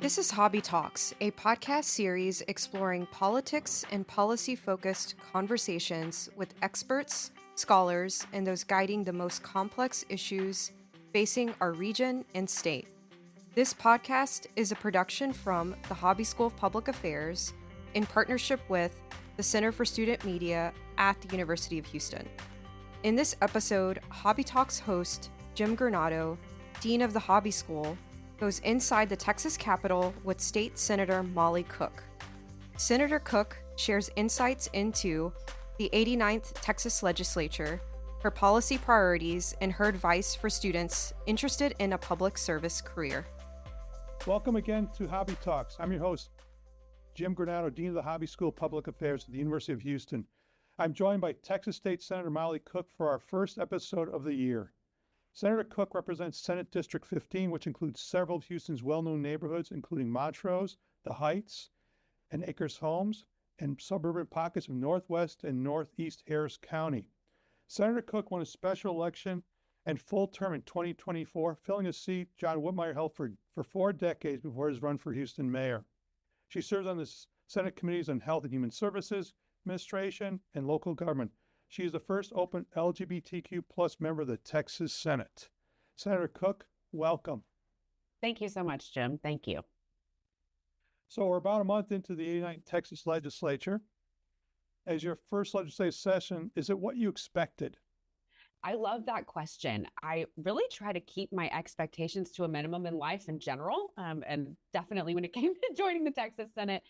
This is Hobby Talks, a podcast series exploring politics and policy-focused conversations with experts, scholars, and those guiding the most complex issues facing our region and state. This podcast is a production from the Hobby School of Public Affairs in partnership with the Center for Student Media at the University of Houston. In this episode, Hobby Talks host Jim Granato, Dean of the Hobby School, goes inside the Texas Capitol with State Senator Molly Cook. Senator Cook shares insights into the 89th Texas Legislature, her policy priorities, and her advice for students interested in a public service career. Welcome again to Hobby Talks. I'm your host, Jim Granato, Dean of the Hobby School of Public Affairs at the University of Houston. I'm joined by Texas State Senator Molly Cook for our first episode of the year. Senator Cook represents Senate District 15, which includes several of Houston's well-known neighborhoods, including Montrose, the Heights, and Acres Homes, and suburban pockets of Northwest and Northeast Harris County. Senator Cook won a special election and full term in 2024, filling a seat John Whitmire held for 4 decades before his run for Houston mayor. She serves on the Senate Committees on Health and Human Services, Administration, and Local Government. She is the first open LGBTQ plus member of the Texas Senate. Senator Cook, welcome. Thank you so much, Jim. Thank you. So we're about a month into the 89th Texas Legislature. As your first legislative session, is it what you expected? I love that question. I really try to keep my expectations to a minimum in life in general, and definitely when it came to joining the Texas Senate.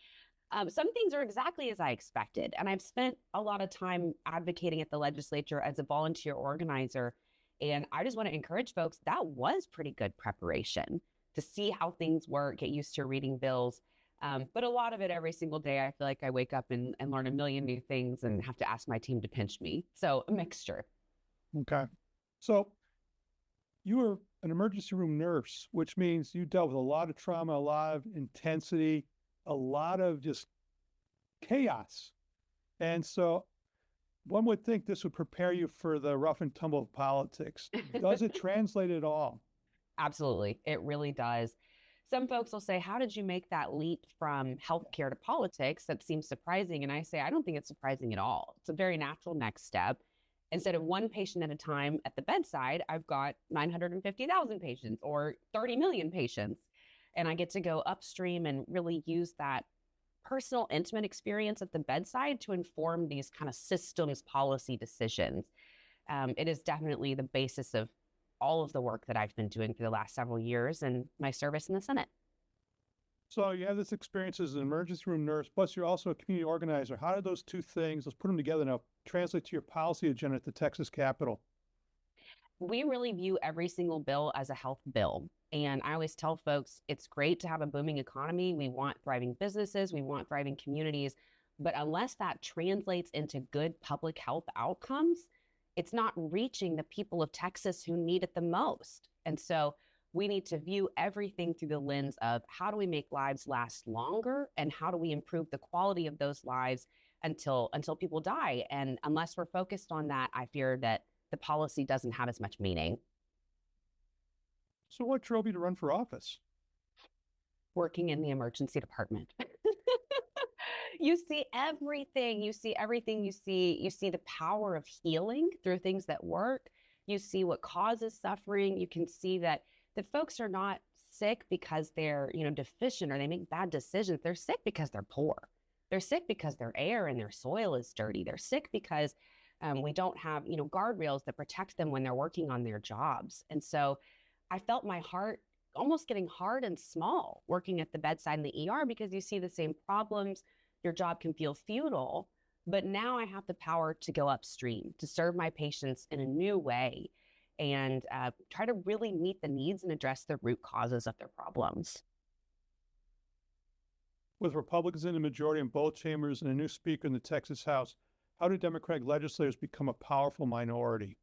Some things are exactly as I expected, and I've spent a lot of time advocating at the legislature as a volunteer organizer, and I just want to encourage folks, that was pretty good preparation to see how things work, get used to reading bills, but a lot of it every single day, I feel like I wake up and learn a million new things and have to ask my team to pinch me, so a mixture. Okay. So you were an emergency room nurse, which means you dealt with a lot of trauma, a lot of intensity, a lot of just chaos. And so one would think this would prepare you for the rough and tumble of politics. Does it translate at all? Absolutely. It really does. Some folks will say, how did you make that leap from healthcare to politics? That seems surprising. And I say, I don't think it's surprising at all. It's a very natural next step. Instead of one patient at a time at the bedside, I've got 950,000 patients or 30 million patients. And I get to go upstream and really use that personal, intimate experience at the bedside to inform these kind of systems policy decisions. It is definitely the basis of all of the work that I've been doing for the last several years and my service in the Senate. So you have this experience as an emergency room nurse, plus you're also a community organizer. How did those two things, let's put them together now, translate to your policy agenda at the Texas Capitol? We really view every single bill as a health bill. And I always tell folks, it's great to have a booming economy. We want thriving businesses. We want thriving communities. But unless that translates into good public health outcomes, it's not reaching the people of Texas who need it the most. And so we need to view everything through the lens of how do we make lives last longer and how do we improve the quality of those lives until people die. And unless we're focused on that, I fear that the policy doesn't have as much meaning. So what drove you to run for office? Working in the emergency department. You see everything. You see the power of healing through things that work. You see what causes suffering. You can see that the folks are not sick because they're, deficient or they make bad decisions. They're sick because they're poor. They're sick because their air and their soil is dirty. They're sick because we don't have, guardrails that protect them when they're working on their jobs. And so I felt my heart almost getting hard and small working at the bedside in the ER because you see the same problems. Your job can feel futile, but now I have the power to go upstream, to serve my patients in a new way and try to really meet the needs and address the root causes of their problems. With Republicans in the majority in both chambers and a new speaker in the Texas House, how do Democratic legislators become a powerful minority?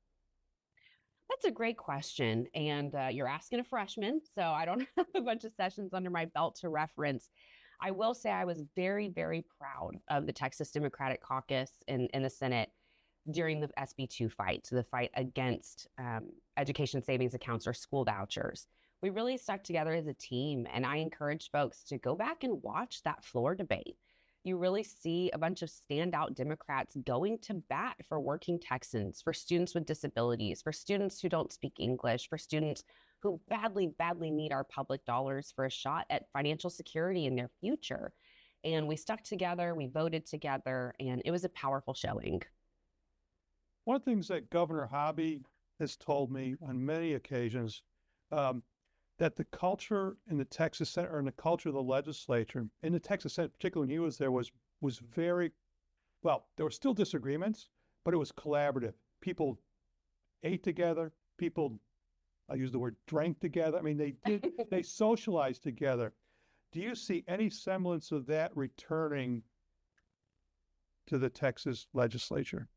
That's a great question. And you're asking a freshman, so I don't have a bunch of sessions under my belt to reference. I will say I was very, very proud of the Texas Democratic Caucus in the Senate during the SB2 fight, so the fight against education savings accounts or school vouchers. we really stuck together as a team. And I encourage folks to go back and watch that floor debate. You really see a bunch of standout Democrats going to bat for working Texans, for students with disabilities, for students who don't speak English, for students who badly, badly need our public dollars for a shot at financial security in their future. And we stuck together, we voted together, and it was a powerful showing. One of the things that Governor Hobby has told me on many occasions, that the culture in the Texas Senate, or in the culture of the legislature, in the Texas Senate, particularly when he was there, was very, well, there were still disagreements, but it was collaborative. People ate together. People, I use the word, drank together. I mean, they socialized together. Do you see any semblance of that returning to the Texas legislature?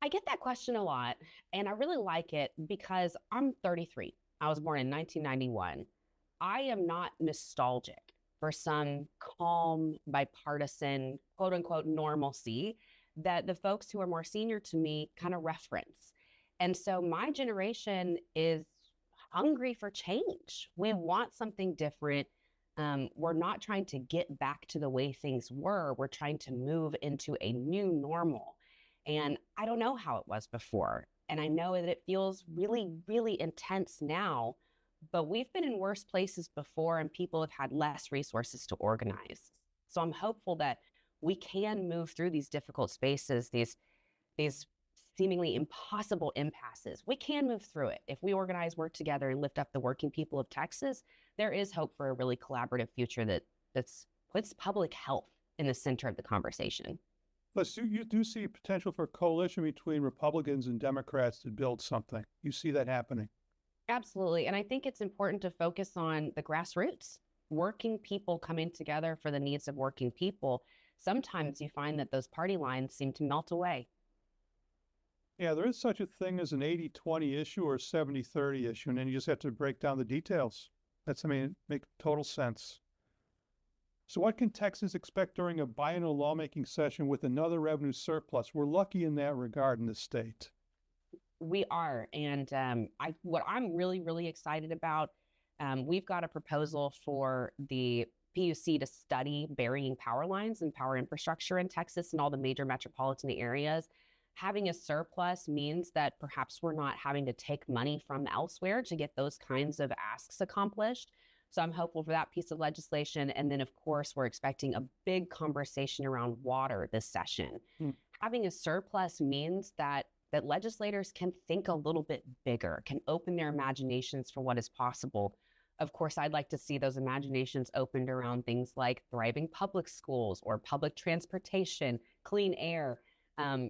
I get that question a lot, and I really like it because I'm 33. I was born in 1991. I am not nostalgic for some calm, bipartisan, quote unquote, normalcy that the folks who are more senior to me kind of reference. And so my generation is hungry for change. We want something different. We're not trying to get back to the way things were. We're trying to move into a new normal. And I don't know how it was before. And I know that it feels really, really intense now, but we've been in worse places before and people have had less resources to organize. So I'm hopeful that we can move through these difficult spaces, these seemingly impossible impasses. We can move through it. If we organize, work together, and lift up the working people of Texas, there is hope for a really collaborative future that puts public health in the center of the conversation. But you do see potential for a coalition between Republicans and Democrats to build something. You see that happening. Absolutely. And I think it's important to focus on the grassroots, working people coming together for the needs of working people. Sometimes you find that those party lines seem to melt away. Yeah, there is such a thing as an 80-20 issue or a 70-30 issue, and then you just have to break down the details. It makes total sense. So what can Texans expect during a biennial lawmaking session with another revenue surplus? We're lucky in that regard in the state. We are. And what I'm really, really excited about, we've got a proposal for the PUC to study burying power lines and power infrastructure in Texas and all the major metropolitan areas. Having a surplus means that perhaps we're not having to take money from elsewhere to get those kinds of asks accomplished. So I'm hopeful for that piece of legislation. And then, of course, we're expecting a big conversation around water this session. Having a surplus means that legislators can think a little bit bigger, can open their imaginations for what is possible. Of course, I'd like to see those imaginations opened around things like thriving public schools or public transportation, clean air.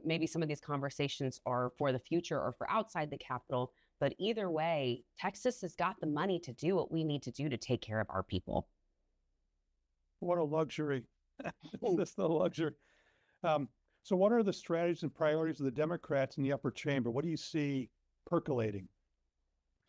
Maybe some of these conversations are for the future or for outside the Capitol. But either way, Texas has got the money to do what we need to do to take care of our people. What a luxury. That's the luxury. So what are the strategies and priorities of the Democrats in the upper chamber? What do you see percolating?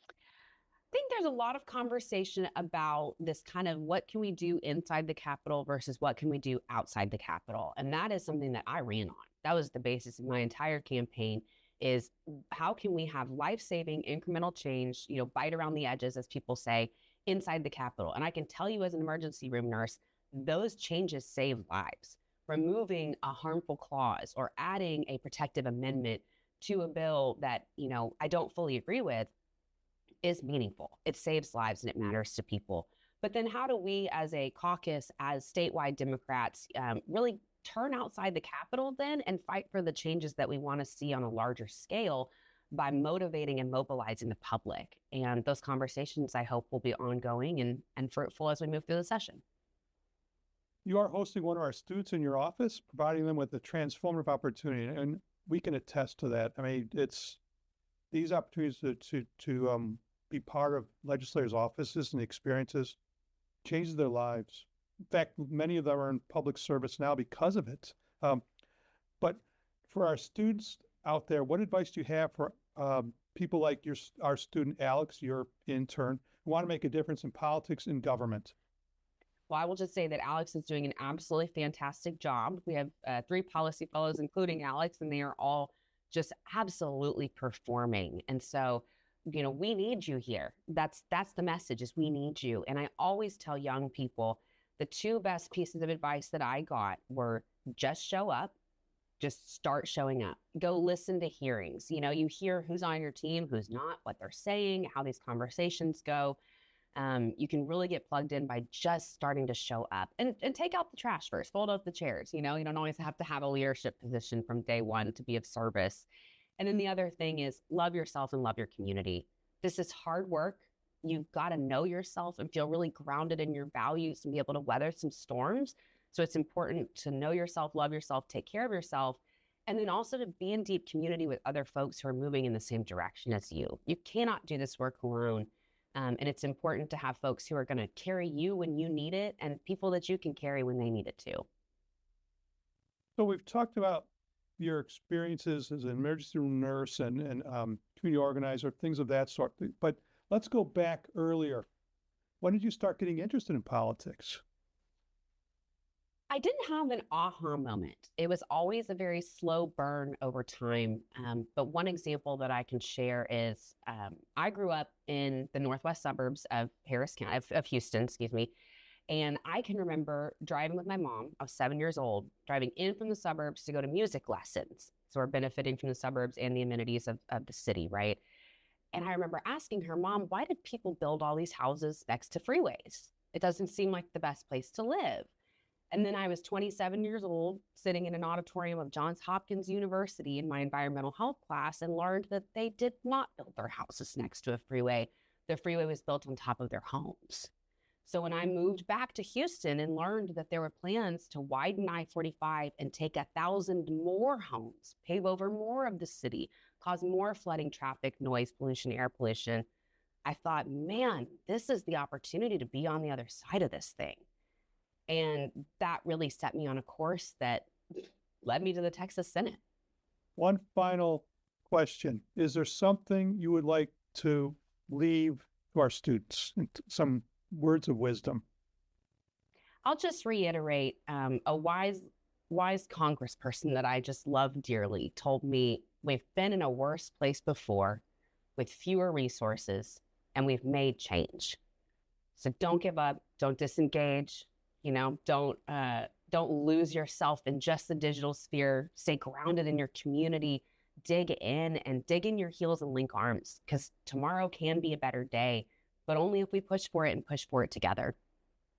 I think there's a lot of conversation about this kind of what can we do inside the Capitol versus what can we do outside the Capitol. And that is something that I ran on. That was the basis of my entire campaign, is how can we have life-saving incremental change, bite around the edges, as people say, inside the Capitol. And I can tell you as an emergency room nurse, those changes save lives. Removing a harmful clause or adding a protective amendment to a bill that, I don't fully agree with is meaningful. It saves lives and it matters to people. But then how do we as a caucus, as statewide Democrats, really turn outside the Capitol then and fight for the changes that we want to see on a larger scale by motivating and mobilizing the public? And those conversations, I hope, will be ongoing and fruitful as we move through the session. You are hosting one of our students in your office, providing them with a transformative opportunity, and we can attest to that. I mean, it's these opportunities to be part of legislators' offices and experiences changes their lives. In fact, many of them are in public service now because of it. But for our students out there, what advice do you have for people like our student Alex, your intern, who want to make a difference in politics and government? Well, I will just say that Alex is doing an absolutely fantastic job. We have 3 policy fellows, including Alex, and they are all just absolutely performing. And so we need you here. That's the message, is we need you. And I always tell young people, the two best pieces of advice that I got were just show up, just start showing up, go listen to hearings. You hear who's on your team, who's not, what they're saying, how these conversations go. You can really get plugged in by just starting to show up and take out the trash first, fold out the chairs. You don't always have to have a leadership position from day one to be of service. And then the other thing is love yourself and love your community. This is hard work. You've got to know yourself and feel really grounded in your values and be able to weather some storms. So it's important to know yourself, love yourself, take care of yourself, and then also to be in deep community with other folks who are moving in the same direction as you. You cannot do this work alone. And it's important to have folks who are going to carry you when you need it and people that you can carry when they need it too. So we've talked about your experiences as an emergency room nurse and community organizer, things of that sort. But let's go back earlier. When did you start getting interested in politics? I didn't have an aha moment. It was always a very slow burn over time. But one example that I can share is I grew up in the northwest suburbs of Houston, and I can remember driving with my mom. I was 7 years old, driving in from the suburbs to go to music lessons. So we're benefiting from the suburbs and the amenities of the city, right? And I remember asking her, Mom, why did people build all these houses next to freeways? It doesn't seem like the best place to live. And then I was 27 years old, sitting in an auditorium of Johns Hopkins University in my environmental health class, and learned that they did not build their houses next to a freeway. The freeway was built on top of their homes. So when I moved back to Houston and learned that there were plans to widen I-45 and take 1,000 more homes, pave over more of the city, cause more flooding, traffic, noise pollution, air pollution, I thought, man, this is the opportunity to be on the other side of this thing. And that really set me on a course that led me to the Texas Senate. One final question. Is there something you would like to leave to our students? Some words of wisdom? I'll just reiterate, a wise congressperson that I just love dearly told me, we've been in a worse place before with fewer resources, and we've made change. So don't give up, don't disengage. Don't lose yourself in just the digital sphere. Stay grounded in your community. Dig in your heels and link arms, because tomorrow can be a better day, but only if we push for it and push for it together.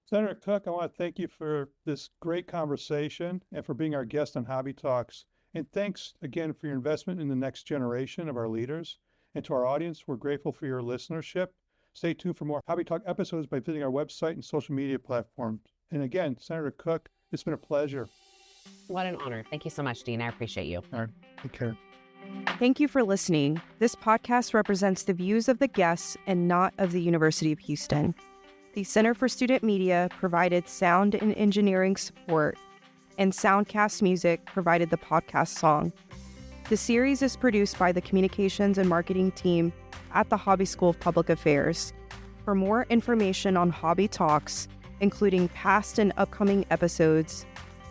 Senator Cook, I want to thank you for this great conversation and for being our guest on Hobby Talks. And thanks again for your investment in the next generation of our leaders. And to our audience, we're grateful for your listenership. Stay tuned for more Hobby Talk episodes by visiting our website and social media platforms. And again, Senator Cook, it's been a pleasure. What an honor. Thank you so much, Dean. I appreciate you. All right. Take care. Thank you for listening. This podcast represents the views of the guests and not of the University of Houston. The Center for Student Media provided sound and engineering support, and Soundcast Music provided the podcast song. The series is produced by the Communications and Marketing team at the Hobby School of Public Affairs. For more information on Hobby Talks, including past and upcoming episodes,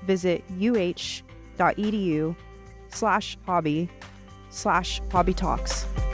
visit uh.edu/hobby/hobbytalks.